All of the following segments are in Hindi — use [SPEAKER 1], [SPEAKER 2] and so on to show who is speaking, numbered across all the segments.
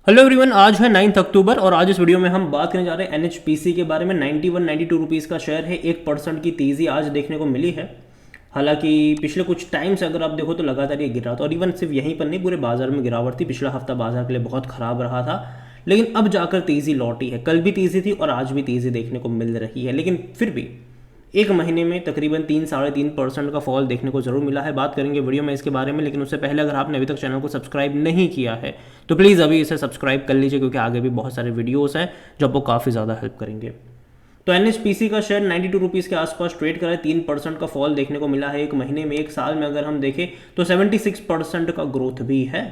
[SPEAKER 1] हेलो एवरीवन, आज है 9 अक्टूबर और आज इस वीडियो में हम बात करने जा रहे हैं एनएचपीसी के बारे में। 91-92 रुपीज़ का शेयर है, 1% की तेज़ी आज देखने को मिली है। हालांकि पिछले कुछ टाइम से अगर आप देखो तो लगातार ये गिरा था और इवन सिर्फ यहीं पर नहीं, पूरे बाजार में गिरावट थी। पिछला हफ्ता बाजार के लिए बहुत खराब रहा था, लेकिन अब जाकर तेज़ी लौटी है। कल भी तेज़ी थी और आज भी तेज़ी देखने को मिल रही है, लेकिन फिर भी एक महीने में तकरीबन 3-3.5% का फॉल देखने को जरूर मिला है। बात करेंगे वीडियो में इसके बारे में, लेकिन उससे पहले अगर आपने अभी तक चैनल को सब्सक्राइब नहीं किया है तो प्लीज़ अभी इसे सब्सक्राइब कर लीजिए, क्योंकि आगे भी बहुत सारे वीडियोस हैं जो आपको काफ़ी ज़्यादा हेल्प करेंगे। तो एनएचपीसी का शेयर 92 रुपीज़ के आसपास ट्रेड करा है। 3% का फॉल देखने को मिला है एक महीने में। एक साल में अगर हम देखें तो 76% का ग्रोथ भी है।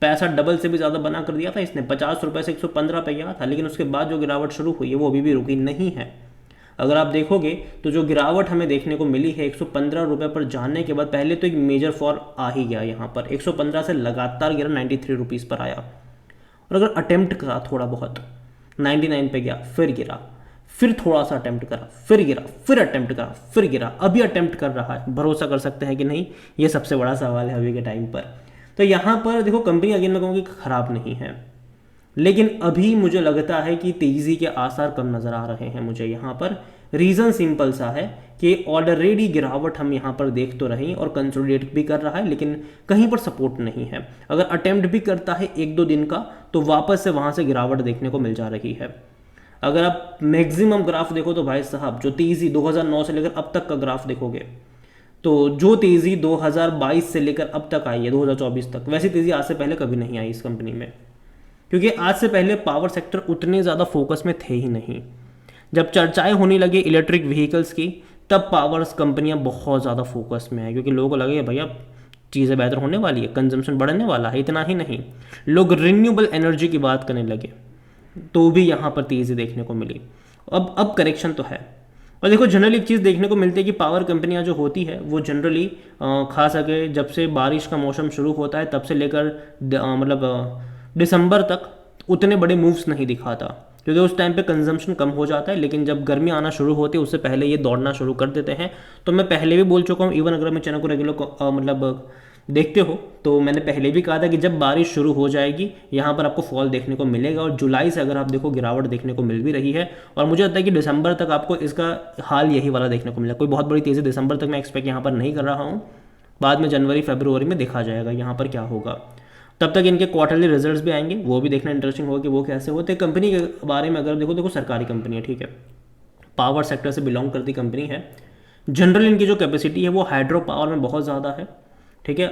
[SPEAKER 1] पैसा डबल से भी ज़्यादा बना कर दिया था इसने। 50 रुपये से 115 पे गया था, लेकिन उसके बाद जो गिरावट शुरू हुई है वो अभी भी रुकी नहीं है। अगर आप देखोगे तो जो गिरावट हमें देखने को मिली है 115 रुपये पर जाने के बाद, पहले तो एक मेजर फॉल आ ही गया यहाँ पर। 115 से लगातार गिरा, 93 रुपीज़ पर आया। और अगर अटेम्प्ट करा थोड़ा बहुत, 99 पे गया, फिर गिरा, फिर थोड़ा सा अटेम्प्ट करा, फिर गिरा, फिर अटेम्प्ट करा, फिर गिरा, अभी अटेम्प्ट कर रहा है। भरोसा कर सकते हैं कि नहीं, ये सबसे बड़ा सवाल है अभी के टाइम पर। तो यहाँ पर देखो, कंपनी अगेन मैं कहूँगी खराब नहीं है, लेकिन अभी मुझे लगता है कि तेज़ी के आसार कम नज़र आ रहे हैं मुझे यहाँ पर। रीज़न सिंपल सा है कि ऑलरेडी गिरावट हम यहाँ पर देख तो रहे और कंसोलिडेट भी कर रहा है, लेकिन कहीं पर सपोर्ट नहीं है। अगर अटेम्प्ट भी करता है 1-2 दिन का तो वापस से वहाँ से गिरावट देखने को मिल जा रही है। अगर आप मैक्सिमम ग्राफ देखो तो भाई साहब, जो तेज़ी 2009 से लेकर अब तक का ग्राफ देखोगे तो जो तेज़ी 2022 से लेकर अब तक आई है 2024 तक, वैसी तेज़ी आज से पहले कभी नहीं आई इस कंपनी में। क्योंकि आज से पहले पावर सेक्टर उतने ज़्यादा फोकस में थे ही नहीं। जब चर्चाएं होने लगी इलेक्ट्रिक व्हीकल्स की, तब पावर कंपनियां बहुत ज़्यादा फोकस में है, क्योंकि लोगों को लगे भैया चीज़ें बेहतर होने वाली है, कंजम्पशन बढ़ने वाला है। इतना ही नहीं, लोग रिन्यूएबल एनर्जी की बात करने लगे, तो भी यहाँ पर तेज़ी देखने को मिली। अब करेक्शन तो है। और देखो, जनरली एक चीज़ देखने को मिलती है कि पावर कंपनियां जो होती है वो जनरली खास करके जब से बारिश का मौसम शुरू होता है तब से लेकर मतलब दिसंबर तक उतने बड़े मूव्स नहीं दिखाता, क्योंकि उस टाइम पे कंजम्पशन कम हो जाता है। लेकिन जब गर्मी आना शुरू होती है उससे पहले ये दौड़ना शुरू कर देते हैं। तो मैं पहले भी बोल चुका हूँ, इवन अगर मैं चैनल को रेगुलर मतलब देखते हो तो मैंने पहले भी कहा था कि जब बारिश शुरू हो जाएगी यहाँ पर आपको फॉल देखने को मिलेगा। और जुलाई से अगर आप देखो गिरावट देखने को मिल भी रही है, और मुझे लगता है कि दिसंबर तक आपको इसका हाल यही वाला देखने को मिलेगा। कोई बहुत बड़ी तेज़ी दिसंबर तक मैं एक्सपेक्ट यहाँ पर नहीं कर रहा हूँ। बाद में जनवरी फरवरी में देखा जाएगा यहाँ पर क्या होगा। तब तक इनके क्वार्टरली रिजल्ट्स भी आएंगे, वो भी देखना इंटरेस्टिंग होगा कि वो कैसे होते हैं। कंपनी के बारे में अगर देखो सरकारी कंपनी है, ठीक है, पावर सेक्टर से बिलोंग करती कंपनी है। जनरल इनकी जो कैपेसिटी है वो हाइड्रो पावर में बहुत ज़्यादा है, ठीक है।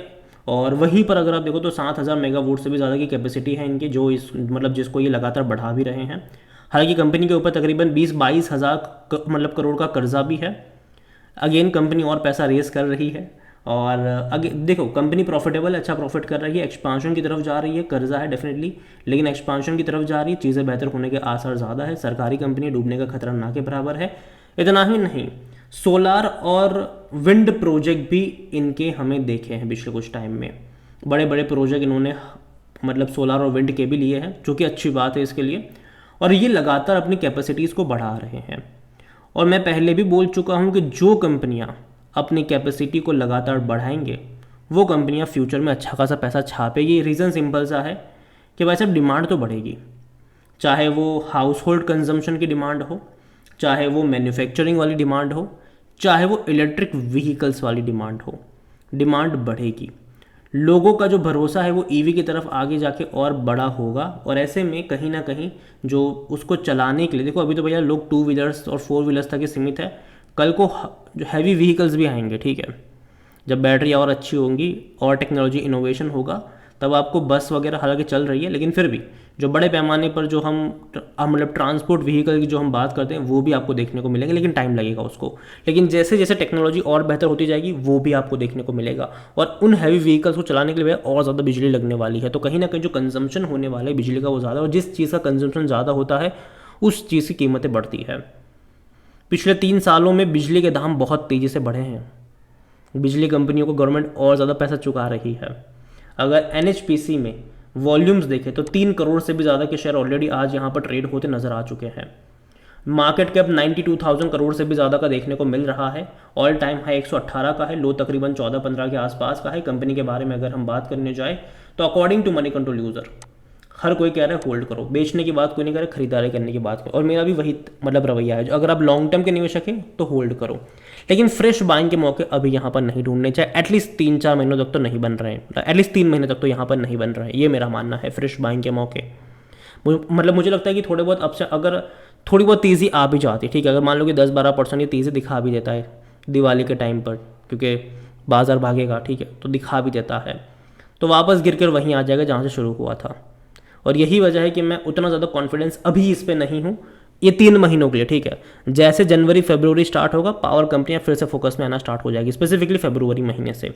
[SPEAKER 1] और वहीं पर अगर आप देखो तो 7,000 मेगावाट से भी ज़्यादा की कैपेसिटी है इनकी, जो इस मतलब जिसको ये लगातार बढ़ा भी रहे हैं। हालांकि कंपनी के ऊपर तकरीबन 20-22 हज़ार मतलब करोड़ का कर्जा भी है। अगेन कंपनी और पैसा रेस कर रही है, और अगे देखो कंपनी प्रॉफिटेबल है, अच्छा प्रॉफिट कर रही है, एक्सपांशन की तरफ जा रही है। कर्जा है डेफिनेटली, लेकिन एक्सपांशन की तरफ जा रही है, चीज़ें बेहतर होने के आसार ज़्यादा है। सरकारी कंपनी डूबने का खतरा ना के बराबर है। इतना ही नहीं, सोलार और विंड प्रोजेक्ट भी इनके हमें देखे हैं पिछले कुछ टाइम में। बड़े बड़े प्रोजेक्ट इन्होंने मतलब सोलार और विंड के भी लिए हैं, जो कि अच्छी बात है इसके लिए। और ये लगातार अपनी कैपेसिटीज़ को बढ़ा रहे हैं। और मैं पहले भी बोल चुका हूँ कि जो कंपनियाँ अपनी कैपेसिटी को लगातार बढ़ाएंगे वो कंपनियाँ फ्यूचर में अच्छा खासा पैसा छापेगी। रीज़न सिंपल सा है कि भाई साहब डिमांड तो बढ़ेगी, चाहे वो हाउस होल्ड कंजम्पशन की डिमांड हो, चाहे वो मैन्युफैक्चरिंग वाली डिमांड हो, चाहे वो इलेक्ट्रिक व्हीकल्स वाली डिमांड हो, डिमांड बढ़ेगी। लोगों का जो भरोसा है वो ईवी की तरफ आगे जाके और बड़ा होगा। और ऐसे में कहीं ना कहीं जो उसको चलाने के लिए, देखो अभी तो भैया लोग 2 व्हीलर्स और 4 व्हीलर्स तक ही सीमित है, कल को जो हैवी व्हीकल्स भी आएंगे, ठीक है। जब बैटरी और अच्छी होंगी और टेक्नोलॉजी इनोवेशन होगा, तब आपको बस वगैरह हालांकि चल रही है, लेकिन फिर भी जो बड़े पैमाने पर जो हम मतलब ट्रांसपोर्ट व्हीकल की जो हम बात करते हैं वो भी आपको देखने को मिलेंगे, लेकिन टाइम लगेगा उसको। लेकिन जैसे जैसे टेक्नोलॉजी और बेहतर होती जाएगी वो भी आपको देखने को मिलेगा। और उन हैवी व्हीकल्स को चलाने के लिए और ज़्यादा बिजली लगने वाली है, तो कहीं ना कहीं जो कंजम्पशन होने वाला है बिजली का वो ज़्यादा, और जिस चीज़ का कंजम्पशन ज़्यादा होता है उस चीज़ की कीमतें बढ़ती है। पिछले 3 सालों में बिजली के दाम बहुत तेज़ी से बढ़े हैं। बिजली कंपनियों को गवर्नमेंट और ज़्यादा पैसा चुका रही है। अगर एनएचपीसी में वॉल्यूम्स देखें तो 3 करोड़ से भी ज़्यादा के शेयर ऑलरेडी आज यहाँ पर ट्रेड होते नज़र आ चुके हैं। मार्केट कैप 92,000 करोड़ से भी ज़्यादा का देखने को मिल रहा है। ऑल टाइम हाई 118 का है, लो तकरीबन 14-15 के आसपास का है। कंपनी के बारे में अगर हम बात करने जाए तो according to money control user हर कोई कह रहा है होल्ड करो, बेचने की बात कोई नहीं कर रहा, खरीदारी करने की बात करो, और मेरा भी वही मतलब रवैया है। जो अगर आप लॉन्ग टर्म के निवेशक हैं तो होल्ड करो, लेकिन फ्रेश बाइंग के मौके अभी यहाँ पर नहीं ढूंढने चाहिए। एटलीस्ट 3-4 महीनों तक तो नहीं बन रहे हैं, एटलीस्ट 3 महीने तक तो यहाँ पर नहीं बन रहे हैं, ये मेरा मानना है फ्रेश बाइंग के मौके। मतलब मुझे लगता है कि थोड़े बहुत अब से अगर थोड़ी बहुत तेज़ी आ भी जाती है, ठीक है, अगर मान लो कि 10-12% ये तेज़ी दिखा भी देता है दिवाली के टाइम पर, क्योंकि बाजार भागेगा, ठीक है, तो दिखा भी देता है, तो वापस गिर कर वहीं आ जाएगा जहाँ से शुरू हुआ था। और यही वजह है कि मैं उतना ज़्यादा कॉन्फिडेंस अभी इस पर नहीं हूँ ये 3 महीनों के लिए, ठीक है। जैसे जनवरी फरवरी स्टार्ट होगा, पावर कंपनियाँ फिर से फोकस में आना स्टार्ट हो जाएगी, स्पेसिफिकली फरवरी महीने से,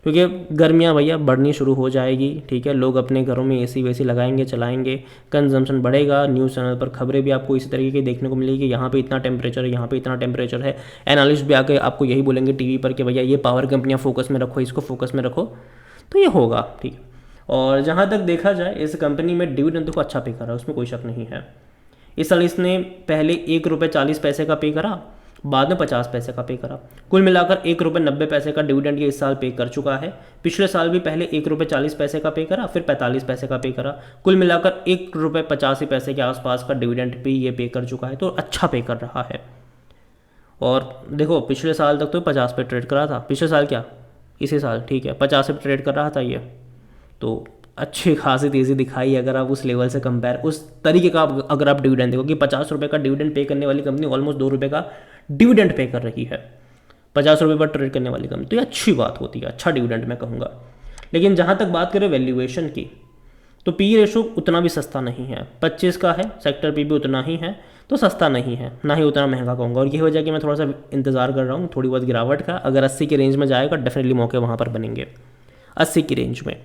[SPEAKER 1] क्योंकि गर्मियाँ भैया बढ़नी शुरू हो जाएगी, ठीक है। लोग अपने घरों में एसी वेसी लगाएंगे, चलाएंगे, कंजम्पशन बढ़ेगा। न्यूज़ चैनल पर खबरें भी आपको इसी तरीके की देखने को मिलेगी, यहाँ पे इतना टेम्परेचर है, यहाँ पे इतना टेम्परेचर है। एनालिस्ट भी आके आपको यही बोलेंगे टीवी पर कि भैया ये पावर कंपनियाँ फोकस में रखो, इसको फोकस में रखो, तो ये होगा, ठीक है। और जहाँ तक देखा जाए, इस कंपनी में डिविडेंड को अच्छा पे करा, उसमें कोई शक नहीं है। इस साल इसने पहले ₹1.40 का पे करा, बाद में 50 पैसे का पे करा, कुल मिलाकर ₹1.90 का डिविडेंड ये इस साल पे कर चुका है। पिछले साल भी पहले ₹1.40 का पे करा, फिर 45 पैसे का पे करा, कुल मिलाकर ₹1.85 के आसपास का डिविडेंड भी ये पे कर चुका है, तो अच्छा पे कर रहा है। और देखो पिछले साल तक तो 50 पे ट्रेड करा था, पिछले साल क्या, इसी साल, ठीक है, 50 पे ट्रेड कर रहा था ये, तो अच्छी खासी तेज़ी दिखाई। अगर आप उस लेवल से कंपेयर, उस तरीके का अगर आप डिविडेंड देखो कि ₹50 का डिविडेंड पे करने वाली कंपनी ऑलमोस्ट ₹2 का डिविडेंड पे कर रही है, ₹50 पर ट्रेड करने वाली कंपनी, तो ये अच्छी बात होती है, अच्छा डिविडेंड मैं कहूँगा। लेकिन जहाँ तक बात करें वैल्यूएशन की, तो पी रेशो उतना भी सस्ता नहीं है, 25 का है, सेक्टर पी भी उतना ही है, तो सस्ता नहीं है, ना ही उतना महंगा कहूँगा। और यही वजह कि मैं थोड़ा सा इंतज़ार कर रहा हूँ थोड़ी बहुत गिरावट का। अगर 80 के रेंज में जाएगा डेफिनेटली मौके वहाँ पर बनेंगे, 80 की रेंज में।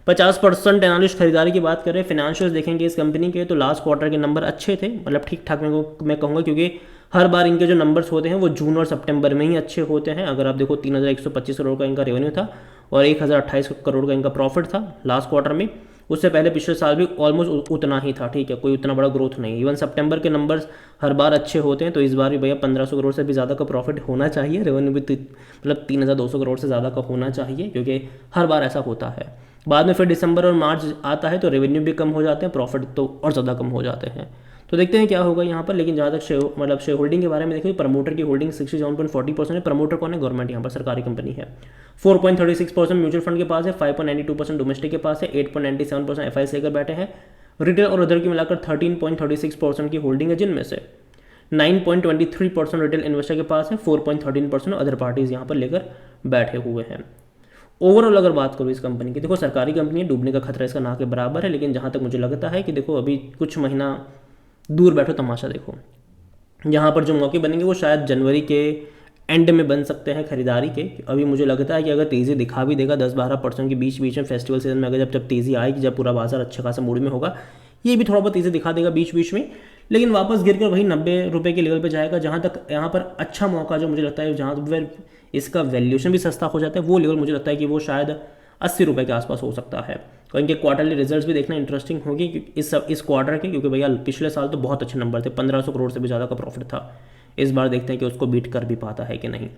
[SPEAKER 1] 50% एनालिस्ट खरीदारी की बात करें, फिनेंशियल्स देखेंगे इस कंपनी के, तो लास्ट क्वार्टर के नंबर अच्छे थे, मतलब ठीक ठाक मैं कहूँगा, क्योंकि हर बार इनके जो नंबर्स होते हैं वो जून और सितंबर में ही अच्छे होते हैं। अगर आप देखो 3125 करोड़ का इनका रेवेन्यू था और 1028 करोड़ का इनका प्रॉफिट था लास्ट क्वार्टर में। उससे पहले पिछले साल भी ऑलमोस्ट उतना ही था, ठीक है, कोई उतना बड़ा ग्रोथ नहीं। इवन सितंबर के नंबर्स हर बार अच्छे होते हैं, तो इस बार भी भैया 1500 करोड़ से भी ज़्यादा का प्रॉफिट होना चाहिए, रेवेन्यू भी मतलब 3200 करोड़ से ज़्यादा का होना चाहिए, क्योंकि हर बार ऐसा होता है। बाद में फिर दिसंबर और मार्च आता है तो रेवेन्यू भी कम हो जाते हैं, प्रॉफिट तो और ज़्यादा कम हो जाते हैं। तो देखते हैं क्या होगा यहाँ पर। लेकिन जहाँ तक शेयर होल्डिंग के बारे में देखें, प्रमोटर की होल्डिंग 67.40% है। प्रमोटर कौन है? गवर्नमेंट, यहाँ पर सरकारी कंपनी है। 4.36% म्यूचुअल फंड के पास है, 5.92% डोमेस्टिक के पास है, 8.97% एफआईआई लेकर बैठे हैं। रिटेल और अदर की मिलाकर 13.36% की होल्डिंग है, जिनमें से 9.23% रिटेल इन्वेस्टर के पास है, 4.13% अदर पार्टीज यहाँ पर लेकर बैठे हुए हैं। ओवरऑल अगर बात करूँ इस कंपनी की, देखो सरकारी कंपनी है, डूबने का खतरा इसका ना के बराबर है। लेकिन जहाँ तक मुझे लगता है कि देखो अभी कुछ महीना दूर बैठो तमाशा देखो, यहाँ पर जो मौके बनेंगे वो शायद जनवरी के एंड में बन सकते हैं खरीदारी के। अभी मुझे लगता है कि अगर तेज़ी दिखा भी देगा 10-12% के बीच में फेस्टिवल सीजन में, अगर जब तेज़ी आएगी, जब पूरा बाजार अच्छा खासा मूड में होगा, ये भी थोड़ा बहुत तेज़ी दिखा देगा बीच बीच में, लेकिन वापस गिरकर वही ₹90 के लेवल पे जाएगा। जहाँ तक यहाँ पर अच्छा मौका जो मुझे लगता है, जहाँ पर इसका वैल्यूएशन भी सस्ता हो जाता है, वो लेवल मुझे लगता है कि वो शायद ₹80 के आसपास हो सकता है। और इनके क्वार्टरली रिजल्ट्स भी देखना इंटरेस्टिंग होगी इस क्वार्टर के, क्योंकि भैया पिछले साल तो बहुत अच्छे नंबर थे, 1500 करोड़ से भी ज़्यादा का प्रॉफिट था। इस बार देखते हैं कि उसको बीट कर भी पाता है कि नहीं।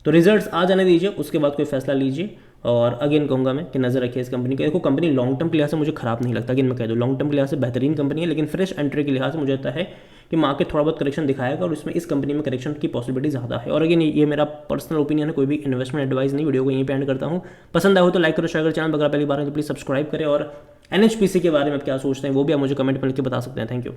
[SPEAKER 1] तो रिजल्ट्स आ जाने दीजिए, उसके बाद कोई फैसला लीजिए। और अगेन कहूँगा मैं कि नज़र रखिए इस कंपनी के। देखो कंपनी लॉन्ग टर्म के लिहाज से मुझे खराब नहीं लगता, कि मैं कह दूँ लॉन्ग टर्म के लिहाज से बेहतरीन कंपनी है, लेकिन फ्रेश एंट्री के लिहाज से मुझे लगता है कि मार्केट थोड़ा बहुत करेक्शन दिखाएगा और इसमें इस कंपनी में करेक्शन की पॉसिबिलिटी ज़्यादा है। और अगेन ये मेरा पर्सनल ओपिनियन है, कोई भी इन्वेस्टमेंट एडवाइस नहीं। वीडियो को यहीं पे एंड करता हूँ। पसंद आया हो तो लाइक करो, शेयर करो, चैनल अगर पहली बार है तो प्लीज़ सब्सक्राइब करें। और NHPC के बारे में आप क्या सोचते हैं वो भी आप मुझे कमेंट में लिख के बता सकते हैं। Thank you.